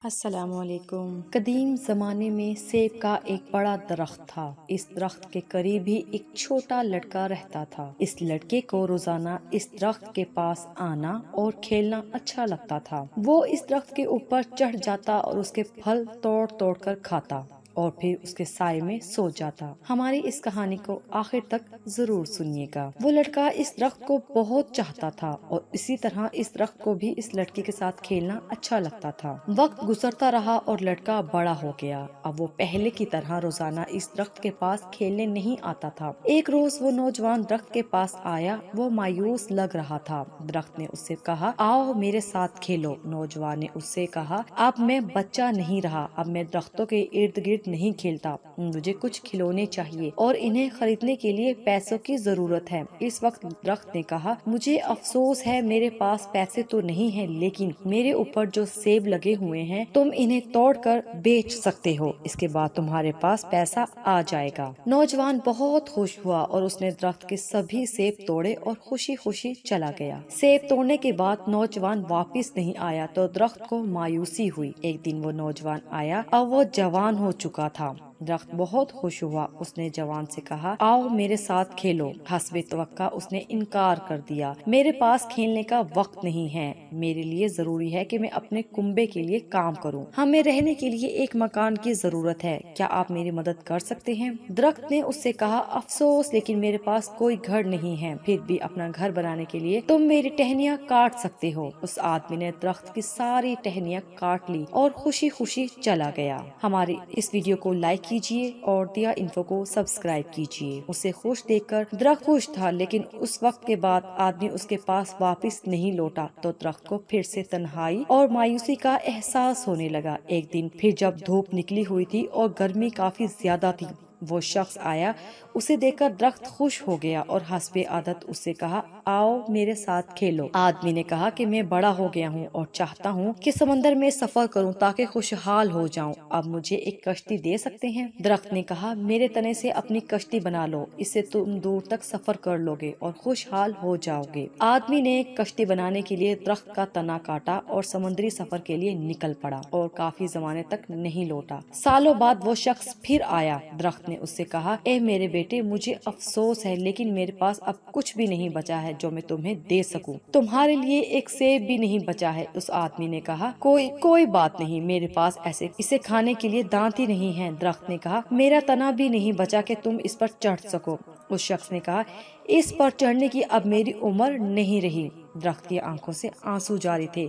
السلام علیکم۔ قدیم زمانے میں سیب کا ایک بڑا درخت تھا۔ اس درخت کے قریب ہی ایک چھوٹا لڑکا رہتا تھا۔ اس لڑکے کو روزانہ اس درخت کے پاس آنا اور کھیلنا اچھا لگتا تھا۔ وہ اس درخت کے اوپر چڑھ جاتا اور اس کے پھل توڑ توڑ کر کھاتا اور پھر اس کے سائے میں سو جاتا۔ ہماری اس کہانی کو آخر تک ضرور سنیے گا۔ وہ لڑکا اس درخت کو بہت چاہتا تھا اور اسی طرح اس درخت کو بھی اس لڑکی کے ساتھ کھیلنا اچھا لگتا تھا۔ وقت گزرتا رہا اور لڑکا بڑا ہو گیا۔ اب وہ پہلے کی طرح روزانہ اس درخت کے پاس کھیلنے نہیں آتا تھا۔ ایک روز وہ نوجوان درخت کے پاس آیا۔ وہ مایوس لگ رہا تھا۔ درخت نے اس سے کہا، آؤ میرے ساتھ کھیلو۔ نوجوان نے اس سے کہا، اب میں بچہ نہیں رہا، اب میں درختوں کے ارد گرد نہیں کھیلتا، مجھے کچھ کھلونے چاہیے اور انہیں خریدنے کے لیے پیسوں کی ضرورت ہے۔ اس وقت درخت نے کہا، مجھے افسوس ہے، میرے پاس پیسے تو نہیں ہیں، لیکن میرے اوپر جو سیب لگے ہوئے ہیں تم انہیں توڑ کر بیچ سکتے ہو، اس کے بعد تمہارے پاس پیسہ آ جائے گا۔ نوجوان بہت خوش ہوا اور اس نے درخت کے سبھی سیب توڑے اور خوشی خوشی چلا گیا۔ سیب توڑنے کے بعد نوجوان واپس نہیں آیا تو درخت کو مایوسی ہوئی۔ ایک دن وہ نوجوان آیا، اب وہ جوان ہو چکا تھا۔ درخت بہت خوش ہوا۔ اس نے جوان سے کہا، آؤ میرے ساتھ کھیلو۔ حسب توقع اس نے انکار کر دیا، میرے پاس کھیلنے کا وقت نہیں ہے، میرے لیے ضروری ہے کہ میں اپنے کنبے کے لیے کام کروں، ہمیں رہنے کے لیے ایک مکان کی ضرورت ہے، کیا آپ میری مدد کر سکتے ہیں؟ درخت نے اس سے کہا، افسوس لیکن میرے پاس کوئی گھر نہیں ہے، پھر بھی اپنا گھر بنانے کے لیے تم میری ٹہنیاں کاٹ سکتے ہو۔ اس آدمی نے درخت کی ساری ٹہنیاں کاٹ لی اور خوشی خوشی چلا گیا۔ ہماری اس ویڈیو کو لائک کیجیے اور دیا انفو کو سبسکرائب کیجیے۔ اسے خوش دیکھ کر درخت خوش تھا، لیکن اس وقت کے بعد آدمی اس کے پاس واپس نہیں لوٹا تو درخت کو پھر سے تنہائی اور مایوسی کا احساس ہونے لگا۔ ایک دن پھر جب دھوپ نکلی ہوئی تھی اور گرمی کافی زیادہ تھی، وہ شخص آیا۔ اسے دیکھ کر درخت خوش ہو گیا اور حسب عادت اس سے کہا، آؤ میرے ساتھ کھیلو۔ آدمی نے کہا کہ میں بڑا ہو گیا ہوں اور چاہتا ہوں کہ سمندر میں سفر کروں تاکہ خوشحال ہو جاؤں، اب مجھے ایک کشتی دے سکتے ہیں؟ درخت نے کہا، میرے تنے سے اپنی کشتی بنا لو، اس سے تم دور تک سفر کر لو گے اور خوشحال ہو جاؤ گے۔ آدمی نے کشتی بنانے کے لیے درخت کا تنا کاٹا اور سمندری سفر کے لیے نکل پڑا اور کافی زمانے تک نہیں لوٹا۔ سالوں بعد وہ شخص پھر آیا۔ درخت نے اس سے کہا، اے میرے بیٹے، مجھے افسوس ہے لیکن میرے پاس اب کچھ بھی نہیں بچا ہے جو میں تمہیں دے سکوں، تمہارے لیے ایک سیب بھی نہیں بچا ہے۔ اس آدمی نے کہا، کوئی بات نہیں، میرے پاس اسے کھانے کے لیے دانت ہی نہیں ہے۔ درخت نے کہا، میرا تنا بھی نہیں بچا کہ تم اس پر چڑھ سکو۔ اس شخص نے کہا، اس پر چڑھنے کی اب میری عمر نہیں رہی۔ درخت کی آنکھوں سے آنسو جاری تھے۔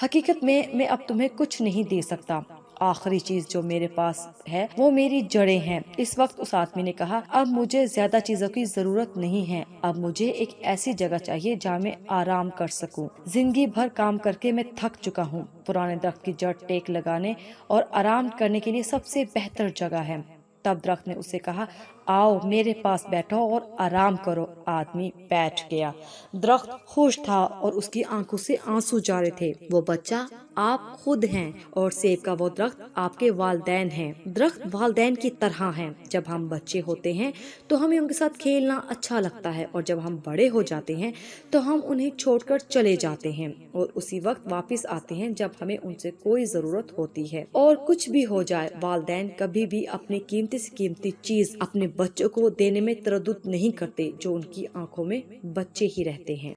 حقیقت میں اب تمہیں کچھ نہیں دے سکتا، آخری چیز جو میرے پاس ہے وہ میری جڑیں ہیں۔ اس وقت اس آدمی نے کہا، اب مجھے زیادہ چیزوں کی ضرورت نہیں ہے، اب مجھے ایک ایسی جگہ چاہیے جہاں میں آرام کر سکوں، زندگی بھر کام کر کے میں تھک چکا ہوں، پرانے درخت کی جڑ ٹیک لگانے اور آرام کرنے کے لیے سب سے بہتر جگہ ہے۔ تب درخت نے اس سے کہا، آؤ میرے پاس بیٹھو اور آرام کرو۔ آدمی بیٹھ گیا۔ درخت خوش تھا اور اس کی آنکھوں سے آنسو جارے تھے۔ وہ بچہ آپ خود ہیں اور سیب کا وہ درخت آپ کے والدین ہیں۔ درخت والدین کی طرح ہیں۔ جب ہم بچے ہوتے ہیں تو ہمیں ان کے ساتھ کھیلنا اچھا لگتا ہے اور جب ہم بڑے ہو جاتے ہیں تو ہم انہیں چھوڑ کر چلے جاتے ہیں اور اسی وقت واپس آتے ہیں جب ہمیں ان سے کوئی ضرورت ہوتی ہے۔ اور کچھ بھی ہو جائے، والدین کبھی بھی اپنی قیمتی سے قیمتی چیز اپنے بچوں کو دینے میں تردد نہیں کرتے، جو ان کی آنکھوں میں بچے ہی رہتے ہیں۔